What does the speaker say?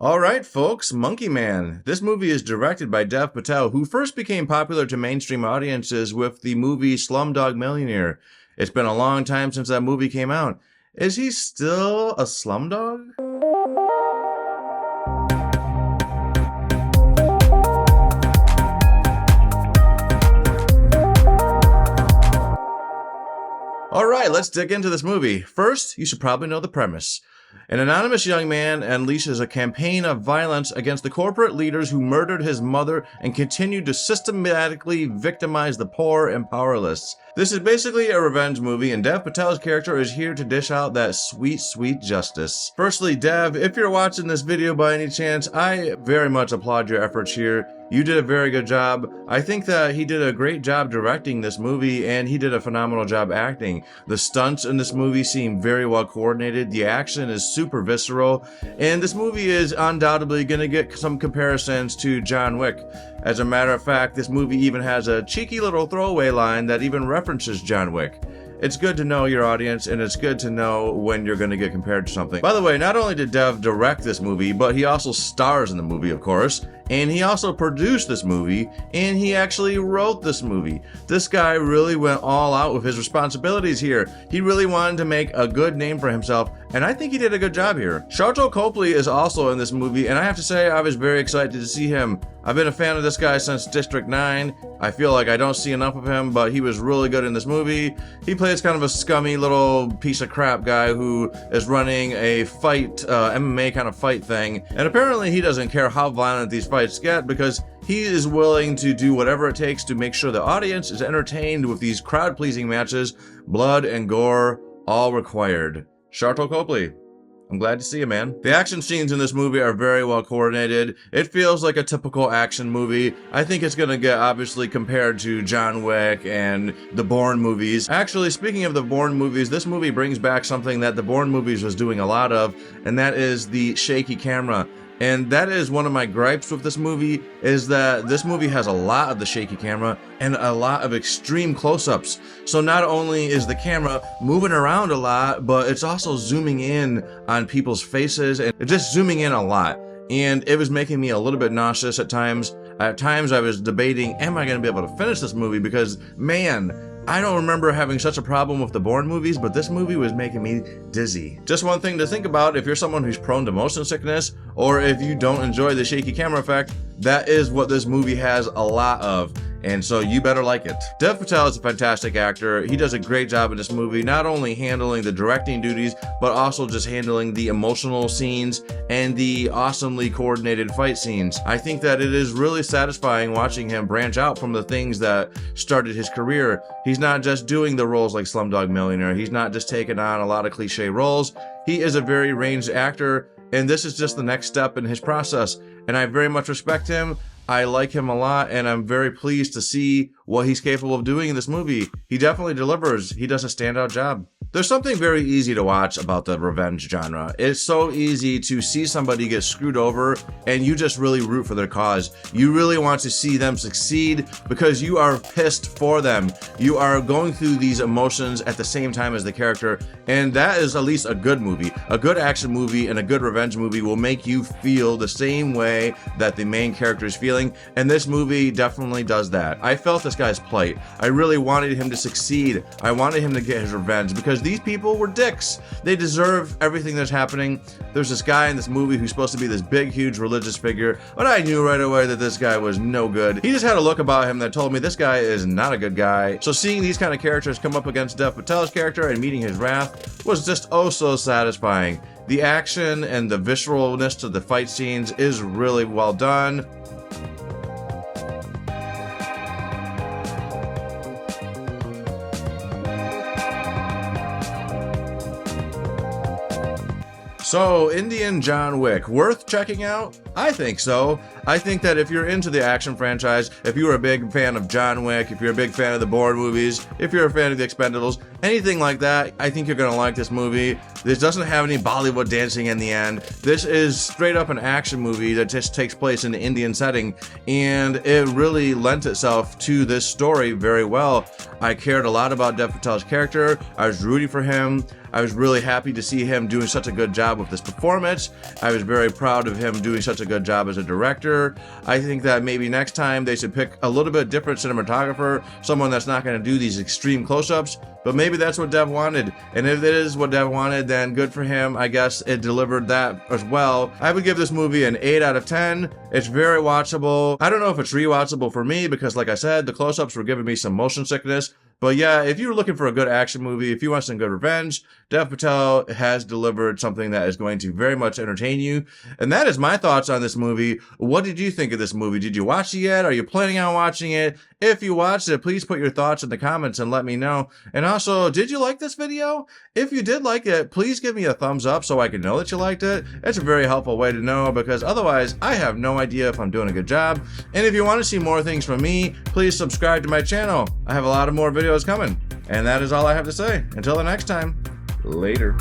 Alright folks, Monkey Man. This movie is directed by Dev Patel, who first became popular to mainstream audiences with the movie Slumdog Millionaire. It's been a long time since that movie came out. Is he still a slumdog? Alright, let's dig into this movie. First, you should probably know the premise. An anonymous young man unleashes a campaign of violence against the corporate leaders who murdered his mother and continued to systematically victimize the poor and powerless. This is basically a revenge movie, and Dev Patel's character is here to dish out that sweet, sweet justice. Firstly, Dev, if you're watching this video by any chance, I very much applaud your efforts here. You did a very good job. I think that he did a great job directing this movie, and he did a phenomenal job acting. The stunts in this movie seem very well coordinated. The action is super visceral, and this movie is undoubtedly going to get some comparisons to John Wick. As a matter of fact, this movie even has a cheeky little throwaway line that even references John Wick. It's good to know your audience, and it's good to know when you're going to get compared to something. By the way, not only did Dev direct this movie, but he also stars in the movie, of course, and he also produced this movie, and he actually wrote this movie. This guy really went all out with his responsibilities here. He really wanted to make a good name for himself, and I think he did a good job here. Sharlto Copley is also in this movie, and I have to say I was very excited to see him. I've been a fan of this guy since District 9. I feel like I don't see enough of him, but he was really good in this movie. He plays kind of a scummy little piece of crap guy who is running a fight, MMA kind of fight thing. And apparently he doesn't care how violent these fights get because he is willing to do whatever it takes to make sure the audience is entertained with these crowd-pleasing matches, blood and gore, all required. Sharlto Copley. I'm glad to see you, man. The action scenes in this movie are very well coordinated. It feels like a typical action movie. I think it's gonna get obviously compared to John Wick and the Bourne movies. Actually, speaking of the Bourne movies, this movie brings back something that the Bourne movies was doing a lot of, and that is the shaky camera. And that is one of my gripes with this movie, is that this movie has a lot of the shaky camera and a lot of extreme close-ups. So not only is the camera moving around a lot, but it's also zooming in on people's faces and just zooming in a lot. And it was making me a little bit nauseous at times. At times I was debating, am I going to be able to finish this movie? Because, man, I don't remember having such a problem with the Bourne movies, but this movie was making me dizzy. Just one thing to think about if you're someone who's prone to motion sickness, or if you don't enjoy the shaky camera effect, that is what this movie has a lot of. And so you better like it. Dev Patel is a fantastic actor. He does a great job in this movie, not only handling the directing duties, but also just handling the emotional scenes and the awesomely coordinated fight scenes. I think that it is really satisfying watching him branch out from the things that started his career. He's not just doing the roles like Slumdog Millionaire. He's not just taking on a lot of cliche roles. He is a very ranged actor, and this is just the next step in his process. And I very much respect him. I like him a lot, and I'm very pleased to see what he's capable of doing in this movie. He definitely delivers. He does a standout job. There's something very easy to watch about the revenge genre. It's so easy to see somebody get screwed over and you just really root for their cause. You really want to see them succeed because you are pissed for them. You are going through these emotions at the same time as the character, and that is at least a good movie. A good action movie and a good revenge movie will make you feel the same way that the main character is feeling, and this movie definitely does that. I felt this guy's plight. I really wanted him to succeed. I wanted him to get his revenge because these people were dicks. They deserve everything that's happening. There's this guy in this movie who's supposed to be this big, huge religious figure, but I knew right away that this guy was no good. He just had a look about him that told me this guy is not a good guy. So seeing these kind of characters come up against Dev Patel's character and meeting his wrath was just oh so satisfying. The action and the visceralness to the fight scenes is really well done. So, Indian John Wick, worth checking out? I think so. I think that if you're into the action franchise, if you're a big fan of John Wick, if you're a big fan of the Bourne movies, if you're a fan of the Expendables, anything like that, I think you're gonna like this movie. This doesn't have any Bollywood dancing in the end. This is straight up an action movie that just takes place in the Indian setting, and it really lent itself to this story very well. I cared a lot about Dev Patel's character. I was rooting for him. I was really happy to see him doing such a good job with this performance. I was very proud of him doing such a good job as a director. I think that maybe next time they should pick a little bit different cinematographer, someone that's not going to do these extreme close-ups, but maybe that's what Dev wanted. And if it is what Dev wanted, then good for him. I guess it delivered that as well. I would give this movie an 8 out of 10. It's very watchable. I don't know if it's rewatchable for me because, like I said, the close-ups were giving me some motion sickness. But yeah, if you're looking for a good action movie, if you want some good revenge, Dev Patel has delivered something that is going to very much entertain you. And that is my thoughts on this movie. What did you think of this movie? Did you watch it yet? Are you planning on watching it? If you watched it, please put your thoughts in the comments and let me know. And also, did you like this video? If you did like it, please give me a thumbs up so I can know that you liked it. It's a very helpful way to know because otherwise I have no idea if I'm doing a good job. And if you want to see more things from me, please subscribe to my channel. I have a lot of more videos coming. And that is all I have to say. Until the next time, later.